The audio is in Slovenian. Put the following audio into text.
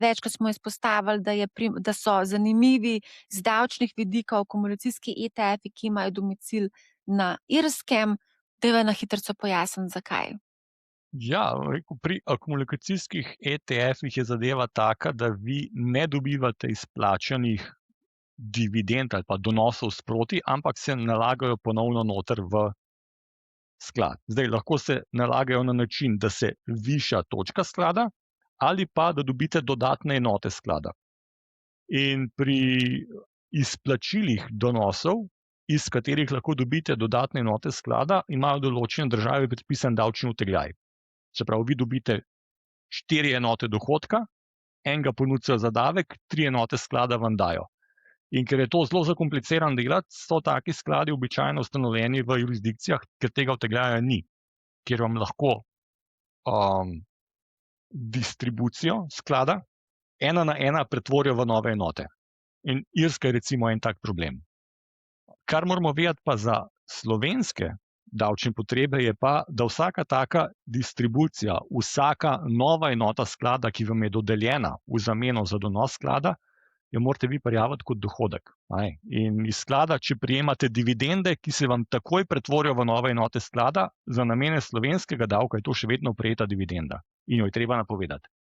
Večkrat smo izpostavili, da so zanimivi z davčnih vidikov akumulacijski ETF-ji, ki imajo domicil na Irskem. Dajva na hitrico pojasniti, zakaj. Ja, pri akumulacijskih ETF-ih je zadeva taka, da vi ne dobivate izplačanih dividend ali pa donosov sproti, ampak se nalagajo ponovno noter v sklad. Zdaj, lahko se nalagajo na način, da se viša točka sklada ali pa, da dobite dodatne enote sklada. In pri izplačilih donosov, iz katerih lahko dobite dodatne enote sklada, imajo določene države predpisan davčni odtegljaj. Se pravi, vi dobite 4 enote dohodka, enega ponudijo za davek, 3 enote sklada vam dajo. In ker je to zelo zakompliciran delati, so taki skladi običajno ustanovljeni v jurisdikcijah, ker tega odtegljaja ni, kjer vam lahko distribucijo sklada 1 na 1 pretvorijo v nove enote. In Irska je recimo en tak problem. Kar moramo vedeti pa za slovenske davčne potrebe je pa, da vsaka taka distribucija, vsaka nova enota sklada, ki vam je dodeljena v zameno za donos sklada, jo morate vi prijaviti kot dohodek. In iz sklada, če prijemate dividende, ki se vam takoj pretvorijo v nove enote sklada, za namene slovenskega davka je to še vedno prejeta dividenda in jo je treba napovedati.